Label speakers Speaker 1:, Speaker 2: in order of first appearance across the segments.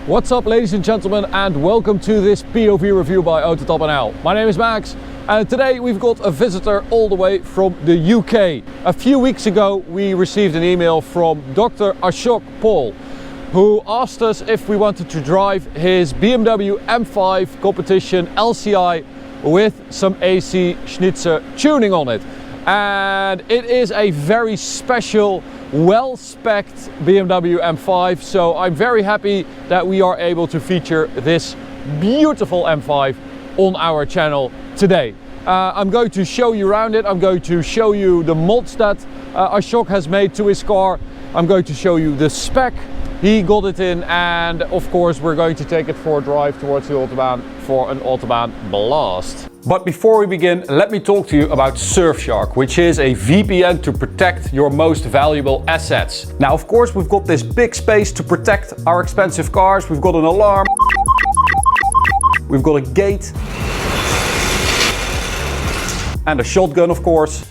Speaker 1: What's up, ladies and gentlemen, and welcome to this POV review by AutoTopNL. My name is Max, and today we've got a visitor all the way from the UK. A few weeks ago we received an email from Dr. Ashok Paul, who asked us if we wanted to drive his BMW M5 competition LCI with some AC Schnitzer tuning on it. And it is a very special, well-specced BMW M5, so I'm very happy that we are able to feature this beautiful M5 on our channel today. I'm going to show you around it. I'm going to show you the mods that Ashok has made to his car. I'm going to show you the spec he got it in, and of course we're going to take it for a drive towards the Autobahn for an Autobahn blast. But before we begin, let me talk to you about Surfshark, which is a VPN to protect your most valuable assets. Now, of course, we've got this big space to protect our expensive cars. We've got an alarm, we've got a gate, and a shotgun, of course.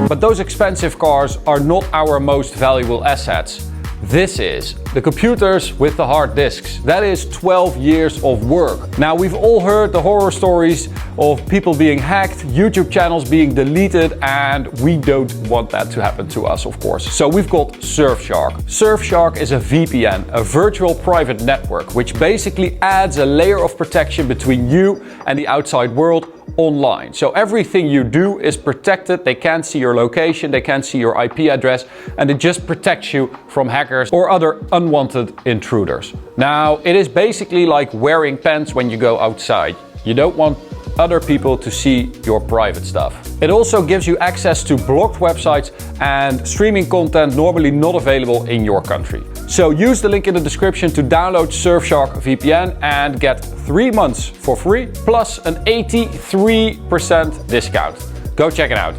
Speaker 1: But those expensive cars are not our most valuable assets. This is the computers with the hard disks. That is 12 years of work. Now, we've all heard the horror stories of people being hacked, YouTube channels being deleted, and we don't want that to happen to us, of course. So we've got Surfshark. Surfshark is a VPN, a virtual private network, which basically adds a layer of protection between you and the outside world online. So everything you do is protected. They can't see your location, they can't see your IP address, and it just protects you from hackers or other unwanted intruders. Now, it is basically like wearing pants when you go outside. You don't want other people to see your private stuff. It also gives you access to blocked websites and streaming content normally not available in your country. So use the link in the description to download Surfshark VPN and get 3 months for free plus an 83% discount. Go check it out.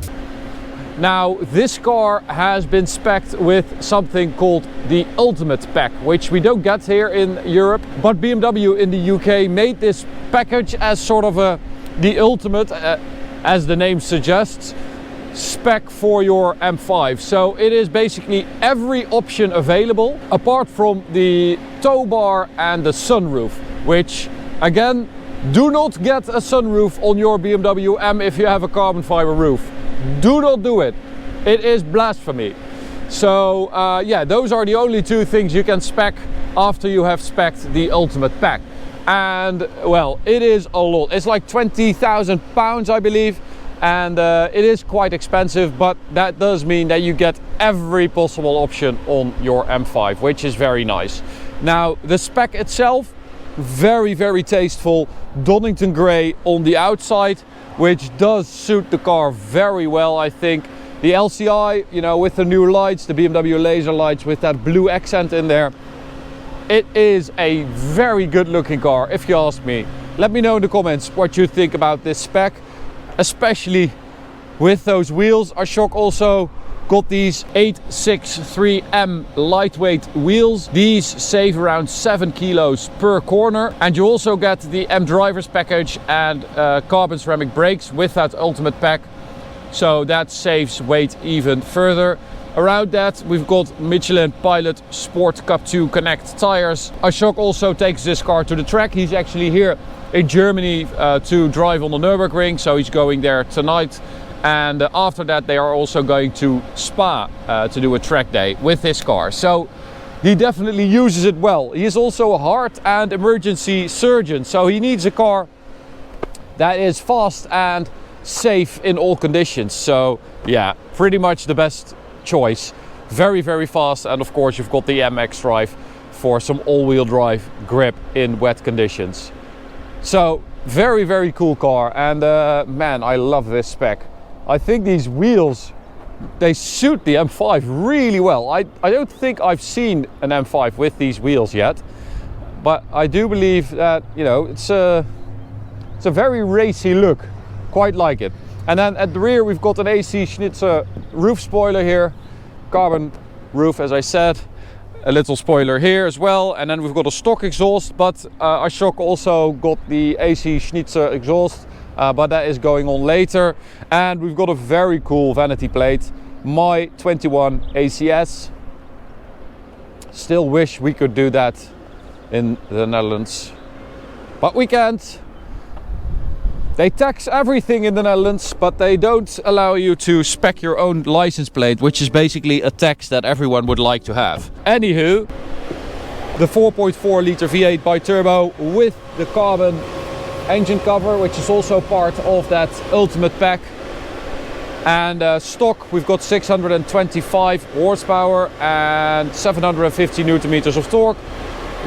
Speaker 1: Now, this car has been specced with something called the Ultimate Pack, which we don't get here in Europe, but BMW in the UK made this package as sort of the ultimate, as the name suggests, spec for your M5. So it is basically every option available apart from the tow bar and the sunroof, which again, do not get a sunroof on your BMW M if you have a carbon fiber roof. Do not do it. It is blasphemy. So yeah, those are the only two things you can spec after you have specced the Ultimate Pack. And well, it is a lot. It's like £20,000, I believe, and it is quite expensive, but that does mean that you get every possible option on your M5, which is very nice. Now, the spec itself, very, very tasteful. Donington grey on the outside, which does suit the car very well, I think. The LCI, you know, with the new lights, the BMW laser lights with that blue accent in there. It is a very good looking car, if you ask me. Let me know in the comments what you think about this spec, especially with those wheels. Ashok also got these 863M lightweight wheels. These save around 7 kilos per corner. And you also get the M Drivers package and carbon ceramic brakes with that Ultimate Pack. So that saves weight even further. Around that, we've got Michelin Pilot Sport Cup 2 Connect tires. Ashok also takes this car to the track. He's actually here in Germany to drive on the Nürburgring, so he's going there tonight. And after that, they are also going to Spa to do a track day with his car. So he definitely uses it well. He is also a heart and emergency surgeon, so he needs a car that is fast and safe in all conditions. So yeah, pretty much the best choice. Very, very fast, and of course you've got the MX drive for some all-wheel drive grip in wet conditions. So very, very cool car, and man, I love this spec. I think these wheels, they suit the M5 really well. I don't think I've seen an M5 with these wheels yet, but I do believe that, you know, it's a very racy look. Quite like it. And then at the rear we've got an AC Schnitzer roof spoiler here, carbon roof as I said, a little spoiler here as well, and then we've got a stock exhaust, but Ashok also got the AC Schnitzer exhaust but that is going on later. And we've got a very cool vanity plate, my 21 ACS. Still wish we could do that in the Netherlands, but we can't. They tax everything in the Netherlands, but they don't allow you to spec your own license plate, which is basically a tax that everyone would like to have. Anywho, the 4.4 liter V8 bi-turbo with the carbon engine cover, which is also part of that ultimate pack. And stock, we've got 625 horsepower and 750 newton meters of torque.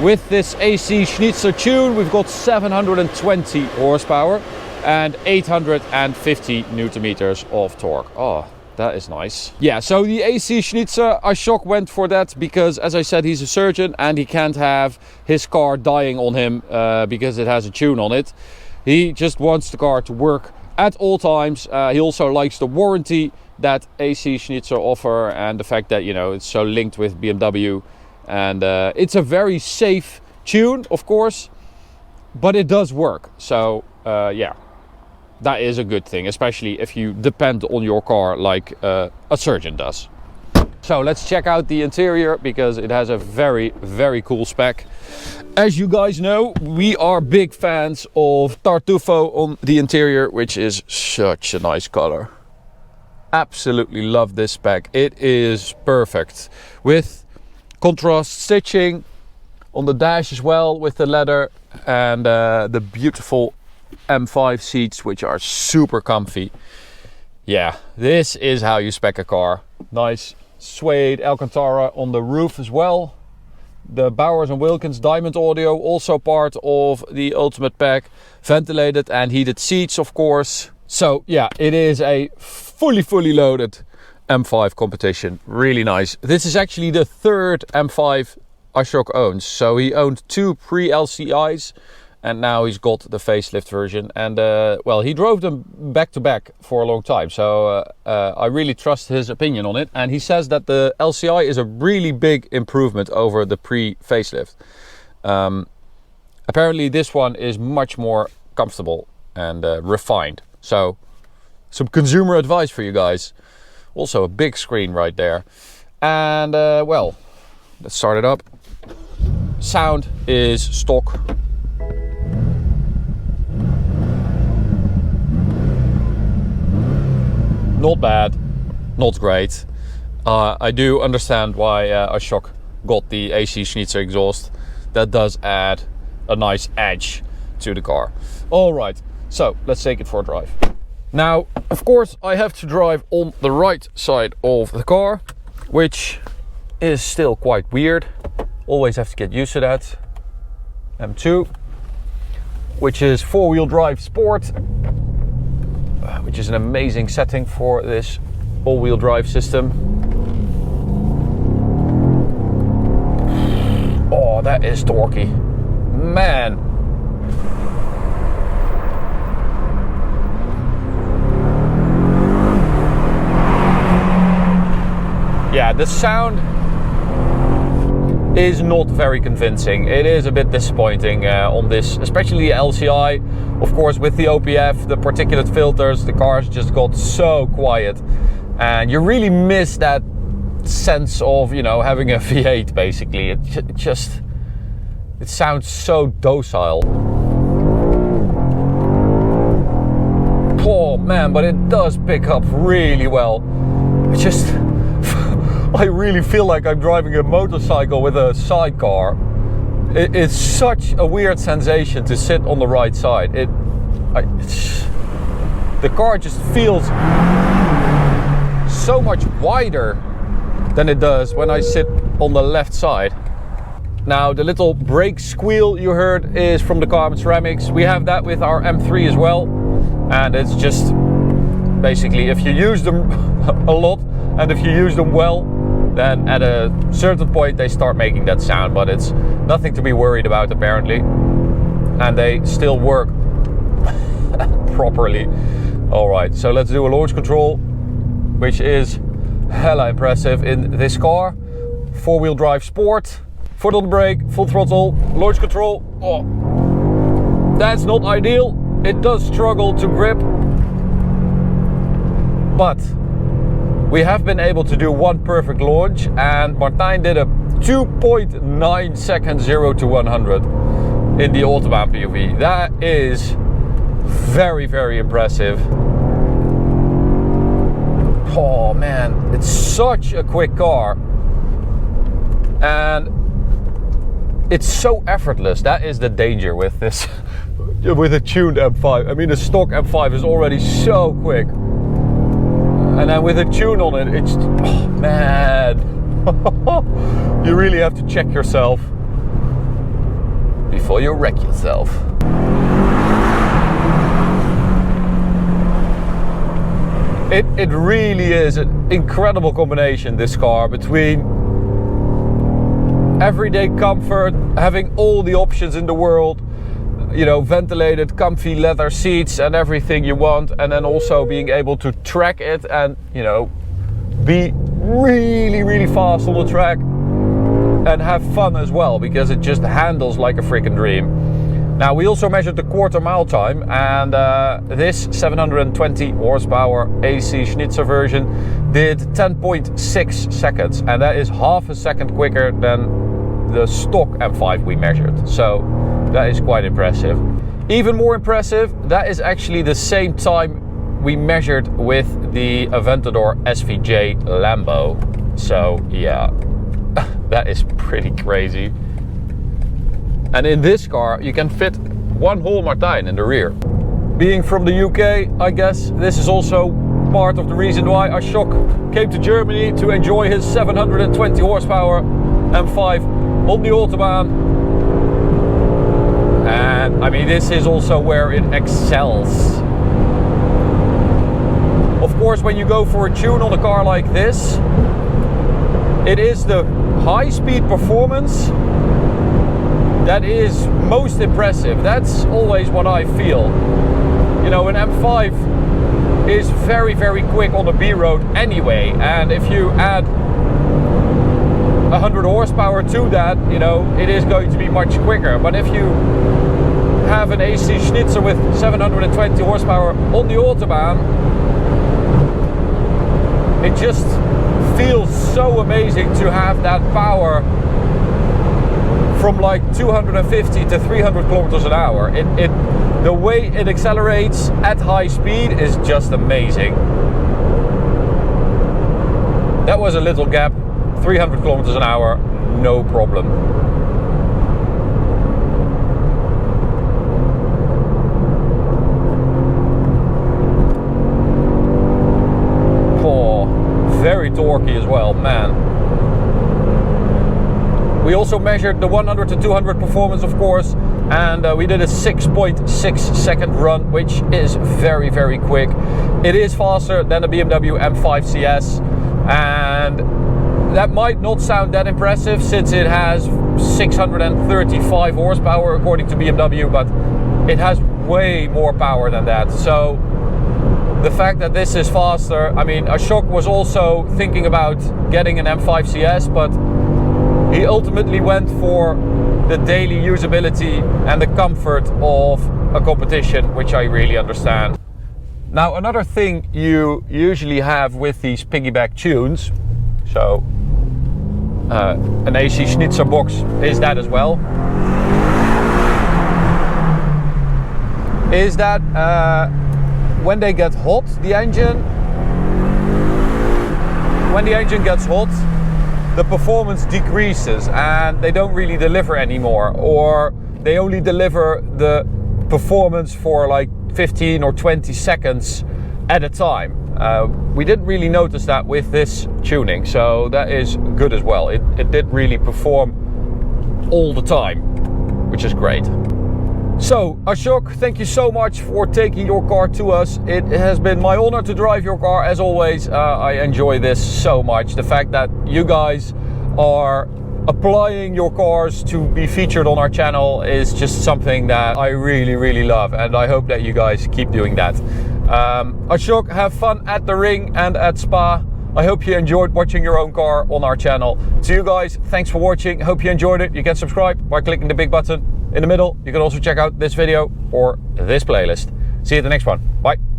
Speaker 1: With this AC Schnitzer tune, we've got 720 horsepower and 850 newton meters of torque. Oh, that is nice. Yeah, so the AC Schnitzer, Ashok went for that because, as I said, he's a surgeon and he can't have his car dying on him because it has a tune on it. He just wants the car to work at all times. He also likes the warranty that AC Schnitzer offer and the fact that, you know, it's so linked with BMW. And it's a very safe tune, of course, but it does work. So yeah, that is a good thing, especially if you depend on your car like a surgeon does. So let's check out the interior because it has a very, very cool spec. As you guys know, we are big fans of Tartufo on the interior, which is such a nice color. Absolutely love this spec. It is perfect with contrast stitching on the dash as well with the leather, and the beautiful M5 seats, which are super comfy. Yeah, this is how you spec a car. Nice suede Alcantara on the roof as well. The Bowers & Wilkins diamond audio, also part of the ultimate pack. Ventilated and heated seats, of course. So yeah, it is a fully loaded M5 competition. Really nice. This is actually the third M5 Ashok owns. So he owned two pre-LCIs and now he's got the facelift version. And well, he drove them back to back for a long time. So I really trust his opinion on it. And he says that the LCI is a really big improvement over the pre-facelift. Apparently this one is much more comfortable and refined. So some consumer advice for you guys. Also a big screen right there. And well, let's start it up. Sound is stock. Not bad, not great. I do understand why Ashok got the AC Schnitzer exhaust. That does add a nice edge to the car. All right, so let's take it for a drive. Now, of course, I have to drive on the right side of the car, which is still quite weird. Always have to get used to that. M2, which is four-wheel drive sport, which is an amazing setting for this all-wheel drive system. Oh, that is torquey. Man. Yeah, the sound is not very convincing. It is a bit disappointing on this, especially the LCI. Of course, with the OPF, the particulate filters, the cars just got so quiet. And you really miss that sense of, you know, having a V8 basically. It sounds so docile. Oh man, but it does pick up really well. I really feel like I'm driving a motorcycle with a sidecar. It's such a weird sensation to sit on the right side. The car just feels so much wider than it does when I sit on the left side. Now, the little brake squeal you heard is from the carbon ceramics. We have that with our M3 as well. And it's just basically, if you use them a lot and if you use them well, then at a certain point they start making that sound, but it's nothing to be worried about apparently. And they still work properly. All right, so let's do a launch control, which is hella impressive in this car. Four-wheel drive sport, foot on the brake, full throttle, launch control. Oh, that's not ideal. it does struggle to grip, but we have been able to do one perfect launch, and Martijn did a 2.9 second 0 to 100 in the Autobahn POV. That is very, very impressive. Oh man, it's such a quick car, and it's so effortless. That is the danger with this, with a tuned M5. I mean, the stock M5 is already so quick, and then with a tune on it, it's, oh man, you really have to check yourself before you wreck yourself. It really is an incredible combination, this car, between everyday comfort, having all the options in the world, you know, ventilated, comfy leather seats and everything you want, and then also being able to track it and, you know, be really, really fast on the track and have fun as well, because it just handles like a freaking dream. Now, we also measured the quarter mile time, and this 720 horsepower AC Schnitzer version did 10.6 seconds, and that is half a second quicker than the stock M5 we measured. So that is quite impressive. Even more impressive, that is actually the same time we measured with the Aventador SVJ Lambo. So yeah, that is pretty crazy. And in this car, you can fit one whole Martijn in the rear. Being from the UK, I guess this is also part of the reason why Ashok came to Germany to enjoy his 720 horsepower M5 on the Autobahn. And I mean, this is also where it excels. Of course, when you go for a tune on a car like this, it is the high-speed performance that is most impressive. That's always what I feel. You know, an M5 is very, very quick on the B road anyway, and if you add 100 horsepower to that, you know, it is going to be much quicker. But if you have an AC Schnitzer with 720 horsepower on the Autobahn, it just feels so amazing to have that power from like 250 to 300 kilometers an hour. The way it accelerates at high speed is just amazing. That was a little gap, 300 kilometers an hour, no problem. Oh, very torquey as well, man. We also measured the 100 to 200 performance, of course, and we did a 6.6 second run, which is very, very quick. It is faster than the BMW M5 CS, and that might not sound that impressive since it has 635 horsepower according to BMW, but it has way more power than that. So the fact that this is faster, I mean, Ashok was also thinking about getting an M5 CS, but he ultimately went for the daily usability and the comfort of a competition, which I really understand. Now, another thing you usually have with these piggyback tunes, so an AC Schnitzer box is that as well, is that when they get hot, when the engine gets hot, the performance decreases and they don't really deliver anymore, or they only deliver the performance for like 15 or 20 seconds at a time. We didn't really notice that with this tuning, so that is good as well. It did really perform all the time, which is great. So, Ashok, thank you so much for taking your car to us. It has been my honor to drive your car, as always. I enjoy this so much. The fact that you guys are applying your cars to be featured on our channel is just something that I really, really love, and I hope that you guys keep doing that. Ashok, have fun at the ring and at Spa. I hope you enjoyed watching your own car on our channel. To you guys, thanks for watching. Hope you enjoyed it. You can subscribe by clicking the big button. In the middle, you can also check out this video or this playlist. See you at the next one. Bye.